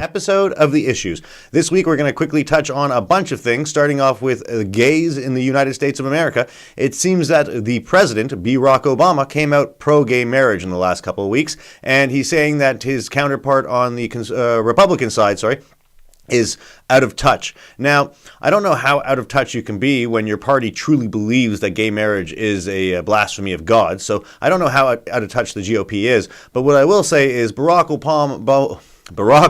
Episode of The Issues. This week we're going to quickly touch on a bunch of things, starting off with gays in the United States of America. It seems that the president, Barack Obama, came out pro-gay marriage in the last couple of weeks, and he's saying that his counterpart on the Republican side, is out of touch. Now, I don't know how out of touch you can be when your party truly believes that gay marriage is a blasphemy of God, so I don't know how out of touch the GOP is, but what I will say is Barack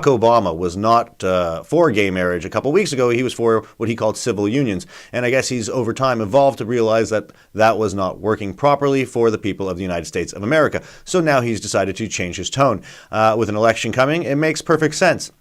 Obama was not for gay marriage a couple weeks ago. He was for what he called civil unions. And I guess he's over time evolved to realize that that was not working properly for the people of the United States of America. So now he's decided to change his tone. With an election coming, it makes perfect sense.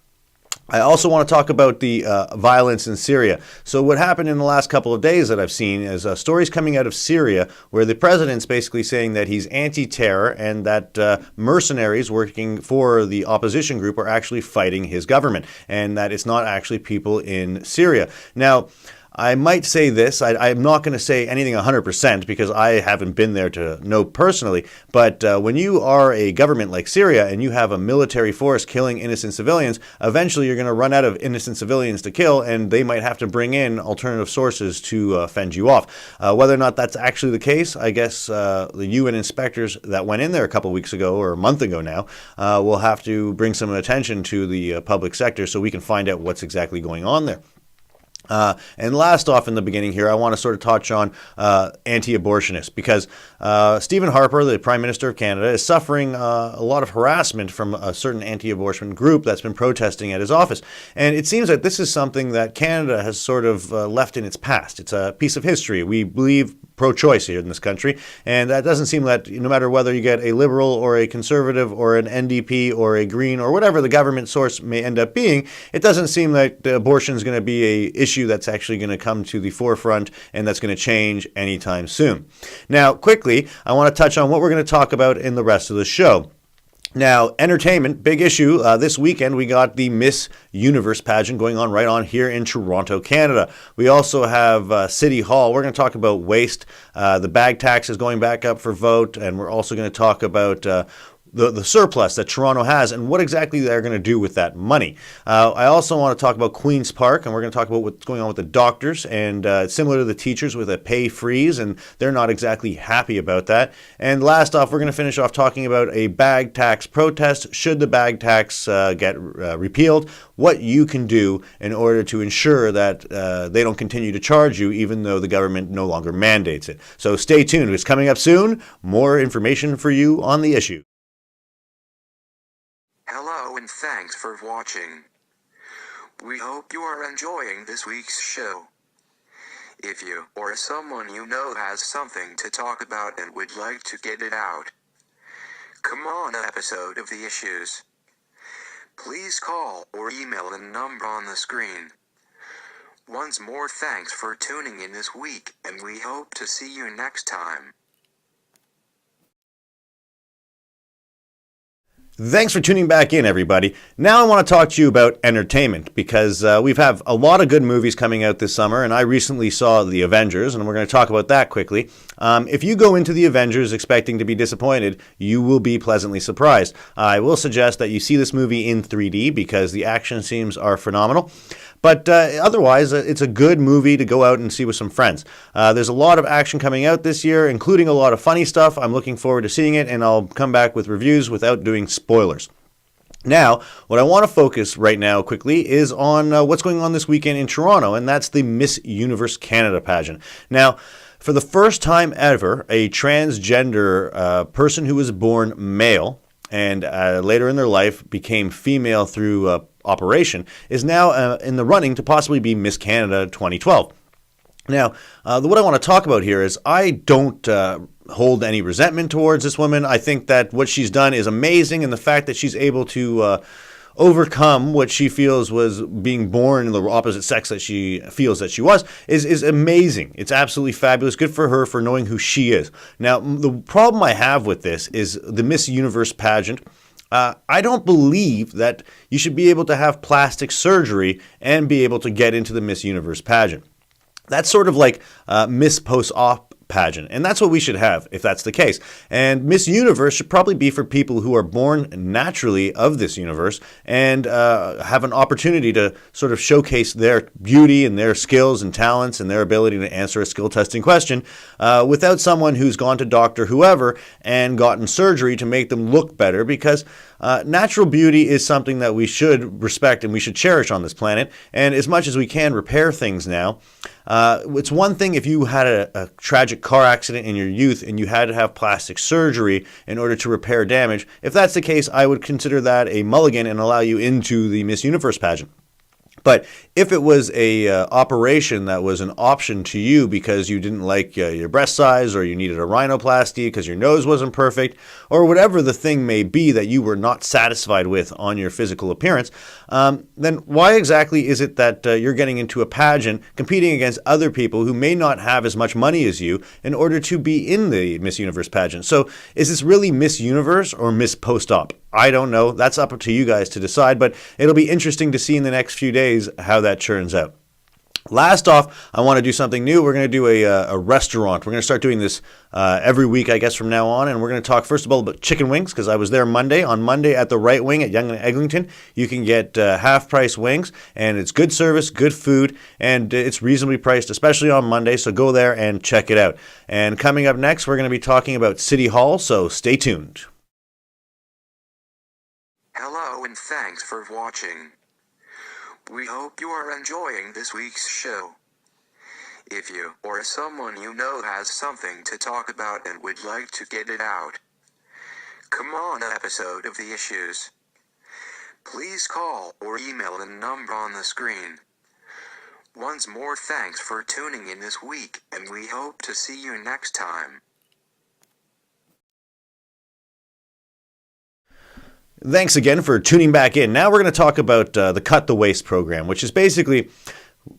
I also want to talk about the violence in Syria. So what happened in the last couple of days that I've seen is stories coming out of Syria where the president's basically saying that he's anti-terror and that mercenaries working for the opposition group are actually fighting his government and that it's not actually people in Syria. Now, I might say this, I'm not going to say anything 100% because I haven't been there to know personally, but when you are a government like Syria and you have a military force killing innocent civilians, eventually you're going to run out of innocent civilians to kill and they might have to bring in alternative sources to fend you off. Whether or not that's actually the case, I guess the UN inspectors that went in there a couple weeks ago or a month ago now will have to bring some attention to the public sector so we can find out what's exactly going on there. And last off in the beginning here, I want to sort of touch on anti-abortionists because Stephen Harper, the Prime Minister of Canada, is suffering a lot of harassment from a certain anti-abortion group that's been protesting at his office. And it seems that this is something that Canada has sort of left in its past. It's a piece of history. We believe pro-choice here in this country, and that doesn't seem that no matter whether you get a liberal or a conservative or an NDP or a Green or whatever the government source may end up being, it doesn't seem that abortion is going to be a issue that's actually going to come to the forefront and that's going to change anytime soon. Now, quickly, I want to touch on what we're going to talk about in the rest of the show. Now, entertainment, big issue. This weekend, we got the Miss Universe pageant going on right on here in Toronto, Canada. We also have City Hall. We're going to talk about waste. The bag tax is going back up for vote, and we're also going to talk about the surplus that Toronto has and what exactly they're going to do with that money. I also want to talk about Queen's Park, and we're going to talk about what's going on with the doctors, and it's similar to the teachers with a pay freeze, and they're not exactly happy about that. And last off, we're going to finish off talking about a bag tax protest. Should the bag tax get repealed, what you can do in order to ensure that they don't continue to charge you even though the government no longer mandates it. So stay tuned. It's coming up soon. More information for you on the issue. Hello and thanks for watching. We hope you are enjoying this week's show. If you or someone you know has something to talk about and would like to get it out, come on an episode of The Issues. Please call or email the number on the screen. Once more, thanks for tuning in this week, and we hope to see you next time. Thanks for tuning back in, everybody. Now I want to talk to you about entertainment because we've had a lot of good movies coming out this summer, and I recently saw The Avengers, and we're going to talk about that quickly. If you go into The Avengers expecting to be disappointed, you will be pleasantly surprised. I will suggest that you see this movie in 3D because the action scenes are phenomenal. But otherwise, it's a good movie to go out and see with some friends. There's a lot of action coming out this year, including a lot of funny stuff. I'm looking forward to seeing it, and I'll come back with reviews without doing spoilers. Now, what I want to focus right now quickly is on what's going on this weekend in Toronto, and that's the Miss Universe Canada pageant. Now, for the first time ever, a transgender person who was born male and later in their life became female through operation is now in the running to possibly be Miss Canada 2012. Now, what I want to talk about here is I don't hold any resentment towards this woman. I think that what she's done is amazing, and the fact that she's able to overcome what she feels was being born in the opposite sex that she feels that she was is amazing. It's absolutely fabulous. Good for her for knowing who she is. Now, the problem I have with this is the Miss Universe pageant. I don't believe that you should be able to have plastic surgery and be able to get into the Miss Universe pageant. That's sort of like Miss Post-Op pageant, and that's what we should have if that's the case. And Miss Universe should probably be for people who are born naturally of this universe and have an opportunity to sort of showcase their beauty and their skills and talents and their ability to answer a skill testing question without someone who's gone to Dr. Whoever and gotten surgery to make them look better, because natural beauty is something that we should respect and we should cherish on this planet. And as much as we can repair things now, it's one thing if you had a tragic car accident in your youth and you had to have plastic surgery in order to repair damage. If that's the case, I would consider that a mulligan and allow you into the Miss Universe pageant. But if it was a operation that was an option to you because you didn't like your breast size, or you needed a rhinoplasty because your nose wasn't perfect, or whatever the thing may be that you were not satisfied with on your physical appearance, then why exactly is it that you're getting into a pageant competing against other people who may not have as much money as you in order to be in the Miss Universe pageant? So is this really Miss Universe or Miss Post-Op? I don't know. That's up to you guys to decide, but it'll be interesting to see in the next few days how that turns out. Last off, I want to do something new. We're going to do a restaurant. We're going to start doing this every week, I guess, from now on. And we're going to talk, first of all, about chicken wings, because I was there Monday. On Monday at the Right Wing at Yonge and Eglinton, you can get half-price wings, and it's good service, good food, and it's reasonably priced, especially on Monday. So go there and check it out. And coming up next, we're going to be talking about City Hall, so stay tuned. Hello and thanks for watching. We hope you are enjoying this week's show. If you or someone you know has something to talk about and would like to get it out, come on an episode of The Issues. Please call or email the number on the screen. Once more, thanks for tuning in this week, and we hope to see you next time. Thanks again for tuning back in. Now we're going to talk about the Cut the Waste program, which is basically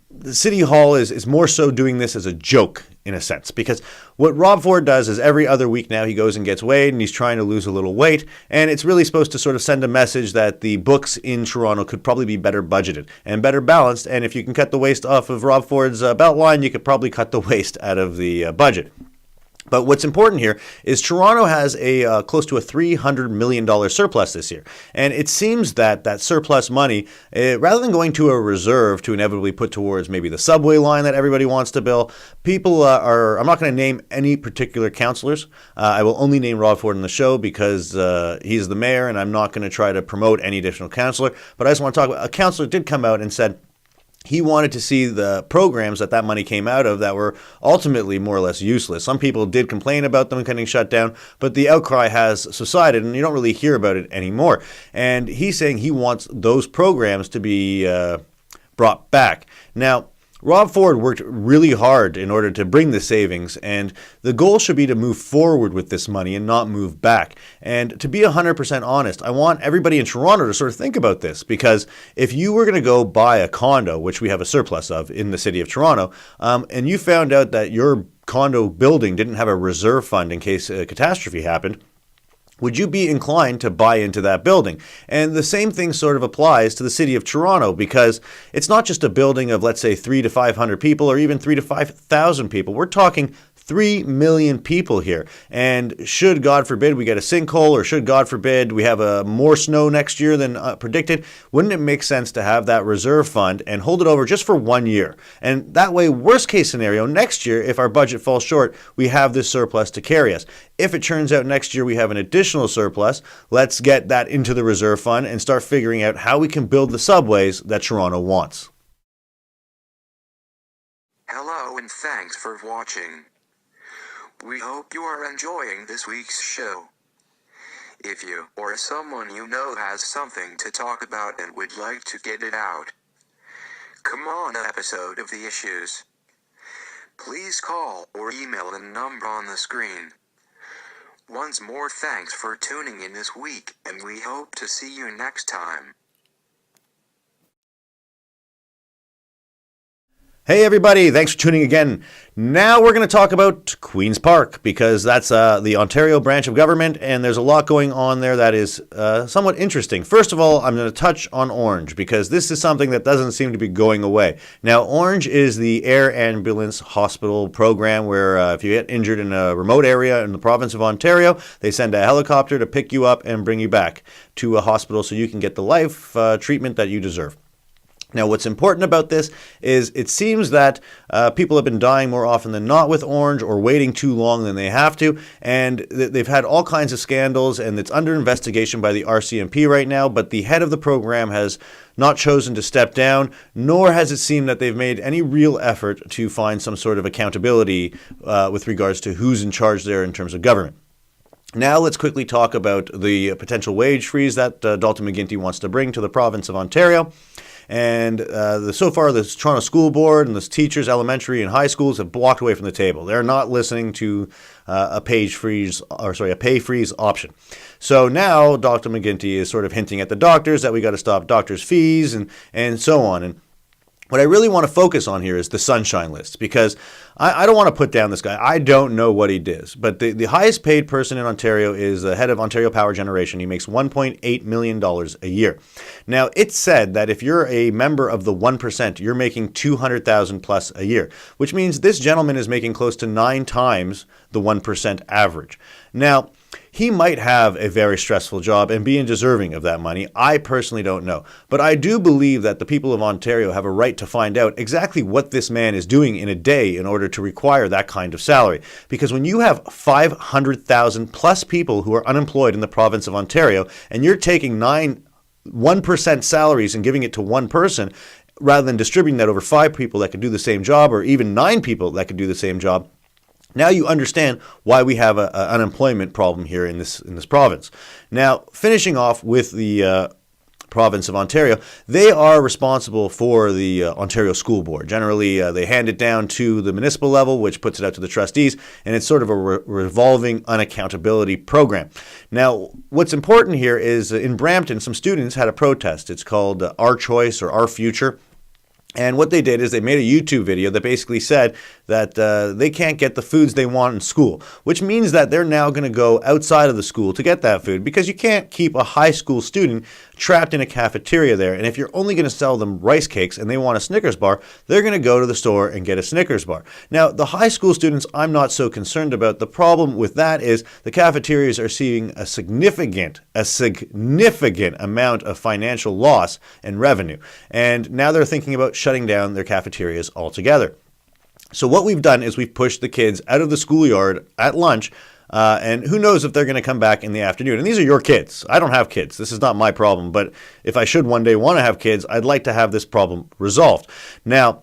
the City Hall is more so doing this as a joke in a sense, because what Rob Ford does is every other week now he goes and gets weighed and he's trying to lose a little weight, and it's really supposed to sort of send a message that the books in Toronto could probably be better budgeted and better balanced, and if you can cut the waste off of Rob Ford's belt line, you could probably cut the waste out of the budget. But what's important here is Toronto has a close to a $300 million surplus this year. And it seems that that surplus money, rather than going to a reserve to inevitably put towards maybe the subway line that everybody wants to build, people I'm not going to name any particular councillors. I will only name Rob Ford in the show because he's the mayor, and I'm not going to try to promote any additional councillor. But I just want to talk about, a councillor did come out and said, he wanted to see the programs that money came out of that were ultimately more or less useless. Some people did complain about them getting shut down, but the outcry has subsided and you don't really hear about it anymore. And he's saying he wants those programs to be brought back. Now, Rob Ford worked really hard in order to bring the savings, and the goal should be to move forward with this money and not move back. And to be 100% honest, I want everybody in Toronto to sort of think about this, because if you were going to go buy a condo, which we have a surplus of in the city of Toronto, and you found out that your condo building didn't have a reserve fund in case a catastrophe happened, would you be inclined to buy into that building? And the same thing sort of applies to the city of Toronto, because it's not just a building of, let's say, 300 to 500 people or even 3,000 to 5,000 people. We're talking 3 million people here. And should, God forbid, we get a sinkhole, or should, God forbid, we have more snow next year than predicted, wouldn't it make sense to have that reserve fund and hold it over just for 1 year? And that way, worst case scenario, next year, if our budget falls short, we have this surplus to carry us. If it turns out next year we have an additional surplus, let's get that into the reserve fund and start figuring out how we can build the subways that Toronto wants. Hello and thanks for watching. We hope you are enjoying this week's show. If you or someone you know has something to talk about and would like to get it out, come on an episode of The Issues. Please call or email the number on the screen. Once more, thanks for tuning in this week, and we hope to see you next time. Hey everybody, thanks for tuning again. Now we're going to talk about Queen's Park because that's the Ontario branch of government and there's a lot going on there that is somewhat interesting. First of all, I'm going to touch on Orange because this is something that doesn't seem to be going away. Now, Orange is the air ambulance hospital program where if you get injured in a remote area in the province of Ontario, they send a helicopter to pick you up and bring you back to a hospital so you can get the life treatment that you deserve. Now, what's important about this is it seems that people have been dying more often than not with Orange or waiting too long than they have to, and they've had all kinds of scandals, and it's under investigation by the RCMP right now, but the head of the program has not chosen to step down, nor has it seemed that they've made any real effort to find some sort of accountability with regards to who's in charge there in terms of government. Now let's quickly talk about the potential wage freeze that Dalton McGuinty wants to bring to the province of Ontario. And so far, the Toronto School Board and the teachers, elementary and high schools, have walked away from the table. They're not listening to a pay freeze option. So now Dr. McGuinty is sort of hinting at the doctors that we got to stop doctors' fees and so on. And what I really want to focus on here is the sunshine list, because I don't want to put down this guy. I don't know what he does, but the highest paid person in Ontario is the head of Ontario Power Generation. He makes $1.8 million a year. Now, it's said that if you're a member of the 1%, you're making $200,000 plus a year, which means this gentleman is making close to 9 times the 1% average. Now, he might have a very stressful job and be deserving of that money. I personally don't know. But I do believe that the people of Ontario have a right to find out exactly what this man is doing in a day in order to require that kind of salary. Because when you have 500,000 plus people who are unemployed in the province of Ontario, and you're taking 1% salaries and giving it to one person, rather than distributing that over 5 people that could do the same job, or even 9 people that could do the same job, now you understand why we have an unemployment problem here in this province. Now, finishing off with the province of Ontario, they are responsible for the Ontario School Board. Generally, they hand it down to the municipal level, which puts it out to the trustees, and it's sort of a revolving unaccountability program. Now, what's important here is in Brampton, some students had a protest. It's called Our Choice or Our Future. And what they did is they made a YouTube video that basically said that they can't get the foods they want in school, which means that they're now going to go outside of the school to get that food, because you can't keep a high school student trapped in a cafeteria there. And if you're only going to sell them rice cakes and they want a Snickers bar, they're going to go to the store and get a Snickers bar. Now, the high school students, I'm not so concerned about. The problem with that is the cafeterias are seeing a significant amount of financial loss and revenue. And now they're thinking about shutting down their cafeterias altogether. So what we've done is we've pushed the kids out of the schoolyard at lunch, and who knows if they're going to come back in the afternoon. And these are your kids. I don't have kids. This is not my problem. But if I should one day want to have kids, I'd like to have this problem resolved. Now,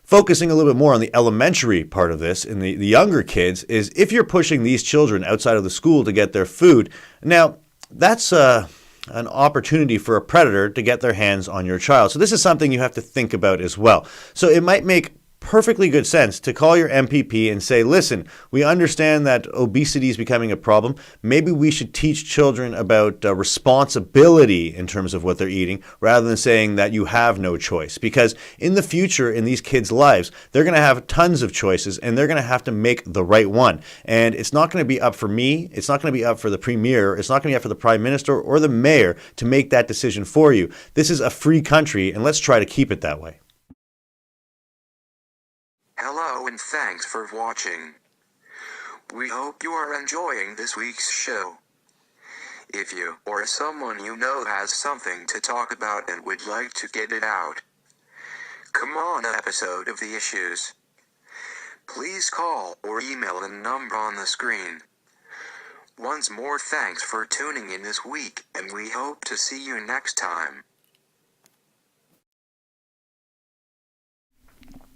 focusing a little bit more on the elementary part of this, and the younger kids, is if you're pushing these children outside of the school to get their food, now that's an opportunity for a predator to get their hands on your child. So this is something you have to think about as well. So it might make perfectly good sense to call your MPP and say, listen, we understand that obesity is becoming a problem. Maybe we should teach children about responsibility in terms of what they're eating, rather than saying that you have no choice. Because in the future, in these kids' lives, they're going to have tons of choices, and they're going to have to make the right one. And it's not going to be up for me. It's not going to be up for the premier. It's not going to be up for the prime minister or the mayor to make that decision for you. This is a free country, and let's try to keep it that way. Hello and thanks for watching. We hope you are enjoying this week's show. If you or someone you know has something to talk about and would like to get it out, come on an episode of The Issues. Please call or email the number on the screen. Once more, thanks for tuning in this week, and we hope to see you next time.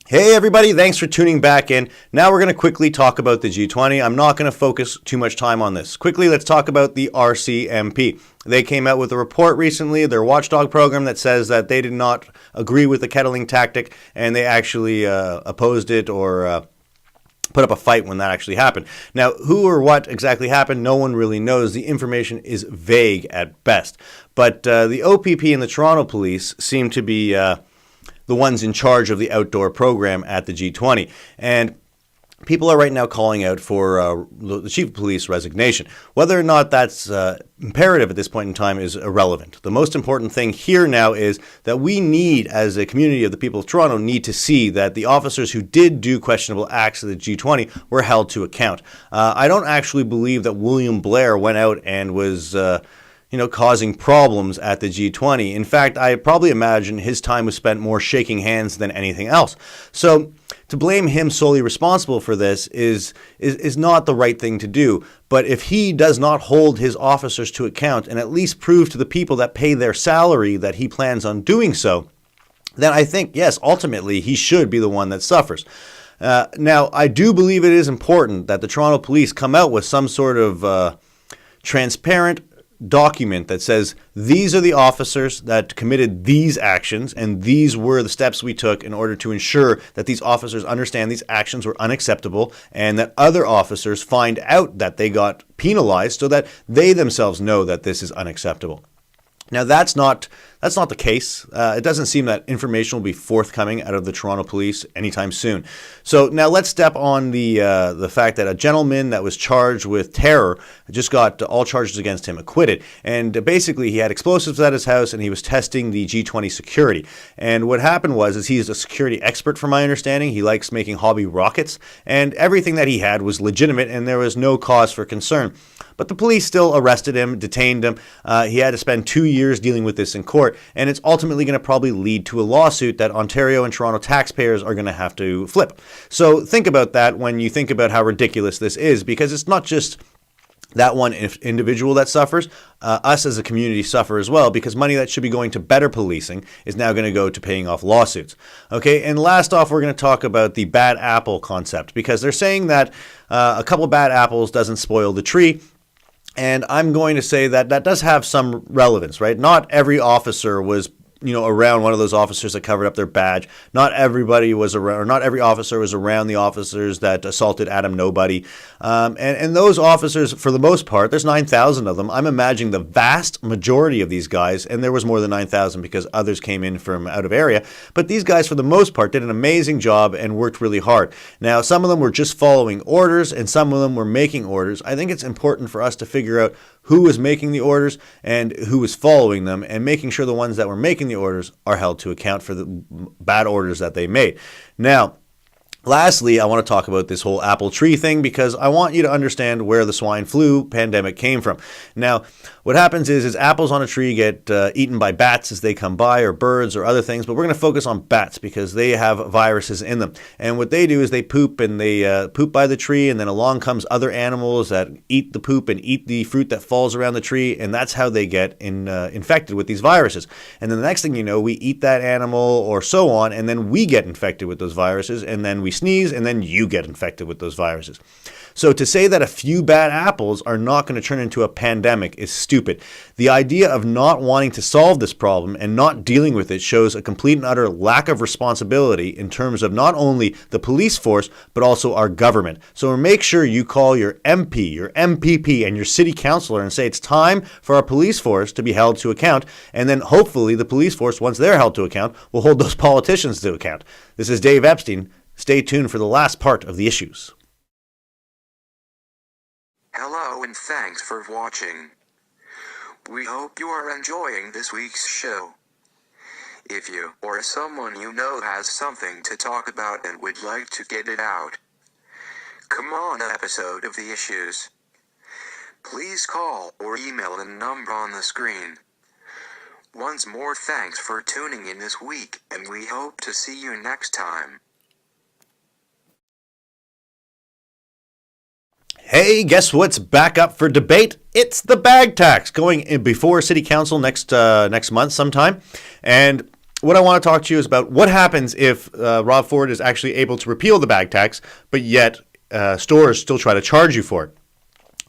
Hey everybody, thanks for tuning back in. Now we're going to quickly talk about the G20. I'm not going to focus too much time on this. Quickly, let's talk about the RCMP. They came out with a report recently, their watchdog program, that says that they did not agree with the kettling tactic, and they actually opposed it or put up a fight when that actually happened. Now, who or what exactly happened, no one really knows. The information is vague at best. But the OPP and the Toronto police seem to be the ones in charge of the outdoor program at the G20. And people are right now calling out for the chief of police resignation. Whether or not that's imperative at this point in time is irrelevant. The most important thing here now is that we need, as a community of the people of Toronto, need to see that the officers who did do questionable acts at the G20 were held to account. I don't actually believe that William Blair went out and was causing problems at the G20. In fact, I probably imagine his time was spent more shaking hands than anything else. So to blame him solely responsible for this is not the right thing to do. But if he does not hold his officers to account and at least prove to the people that pay their salary that he plans on doing so, then I think, yes, ultimately he should be the one that suffers. Now, I do believe it is important that the Toronto Police come out with some sort of transparent document that says these are the officers that committed these actions and these were the steps we took in order to ensure that these officers understand these actions were unacceptable and that other officers find out that they got penalized so that they themselves know that this is unacceptable. Now, that's not the case. It doesn't seem that information will be forthcoming out of the Toronto Police anytime soon. So now let's step on the fact that a gentleman that was charged with terror just got all charges against him acquitted. And basically, he had explosives at his house and he was testing the G20 security. And what happened was he's a security expert, from my understanding. He likes making hobby rockets, and everything that he had was legitimate and there was no cause for concern. But the police still arrested him, detained him. He had to spend 2 years dealing with this in court, and it's ultimately going to probably lead to a lawsuit that Ontario and Toronto taxpayers are going to have to flip. So think about that when you think about how ridiculous this is, because it's not just that one individual that suffers. Us as a community suffer as well, because money that should be going to better policing is now going to go to paying off lawsuits. Okay, and last off, we're going to talk about the bad apple concept, because they're saying that a couple of bad apples doesn't spoil the tree. And I'm going to say that that does have some relevance, right? Not every officer was around one of those officers that covered up their badge. Not everybody was around, or not every officer was around the officers that assaulted Adam Nobody. And those officers, for the most part, there's 9,000 of them. I'm imagining the vast majority of these guys, and there was more than 9,000 because others came in from out of area, but these guys, for the most part, did an amazing job and worked really hard. Now, some of them were just following orders, and some of them were making orders. I think it's important for us to figure out who was making the orders and who was following them, and making sure the ones that were making the orders are held to account for the bad orders that they made. Now, lastly, I want to talk about this whole apple tree thing, because I want you to understand where the swine flu pandemic came from. Now, what happens is apples on a tree get eaten by bats as they come by, or birds or other things, but we're going to focus on bats because they have viruses in them. And what they do is they poop, and they poop by the tree, and then along comes other animals that eat the poop and eat the fruit that falls around the tree, and that's how they get infected with these viruses. And then the next thing you know, we eat that animal or so on, and then we get infected with those viruses, and then we sneeze, and then you get infected with those viruses. So to say that a few bad apples are not going to turn into a pandemic is stupid. The idea of not wanting to solve this problem and not dealing with it shows a complete and utter lack of responsibility in terms of not only the police force, but also our government. So make sure you call your MP, your MPP, and your city councillor and say it's time for our police force to be held to account. And then hopefully the police force, once they're held to account, will hold those politicians to account. This is Dave Epstein. Stay tuned for the last part of the issues. Hello and thanks for watching. We hope you are enjoying this week's show. If you or someone you know has something to talk about and would like to get it out, come on an episode of The Issues. Please call or email the number on the screen. Once more, thanks for tuning in this week, and we hope to see you next time. Hey, guess what's back up for debate? It's the bag tax going in before City Council next month sometime. And what I want to talk to you is about what happens if Rob Ford is actually able to repeal the bag tax, but yet stores still try to charge you for it.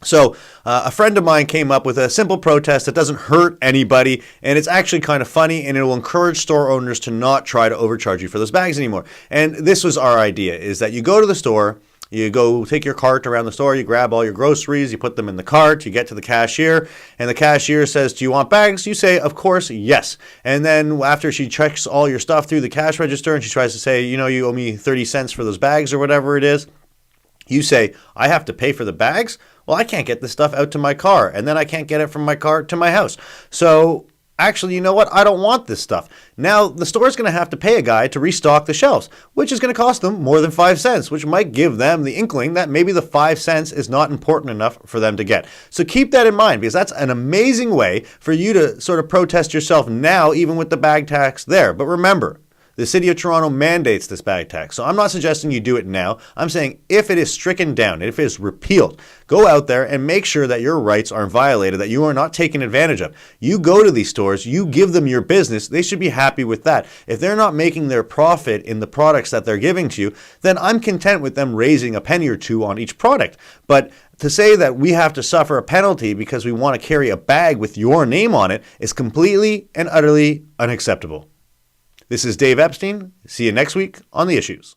So a friend of mine came up with a simple protest that doesn't hurt anybody, and it's actually kind of funny, and it will encourage store owners to not try to overcharge you for those bags anymore. And this was our idea, is that you go to the store, You go take your cart around the store, you grab all your groceries, you put them in the cart, you get to the cashier, and the cashier says, "Do you want bags?" You say, "Of course, yes." And then after she checks all your stuff through the cash register and she tries to say, "You owe me 30 cents for those bags," or whatever it is, you say, "I have to pay for the bags? Well, I can't get this stuff out to my car, and then I can't get it from my car to my house. So actually, you know what? I don't want this stuff." Now, the store's going to have to pay a guy to restock the shelves, which is going to cost them more than 5 cents, which might give them the inkling that maybe the 5 cents is not important enough for them to get. So keep that in mind, because that's an amazing way for you to sort of protest yourself now, even with the bag tax there. But remember, the City of Toronto mandates this bag tax. So I'm not suggesting you do it now. I'm saying if it is stricken down, if it is repealed, go out there and make sure that your rights aren't violated, that you are not taken advantage of. You go to these stores, you give them your business, they should be happy with that. If they're not making their profit in the products that they're giving to you, then I'm content with them raising a penny or two on each product. But to say that we have to suffer a penalty because we want to carry a bag with your name on it is completely and utterly unacceptable. This is Dave Epstein. See you next week on The Issues.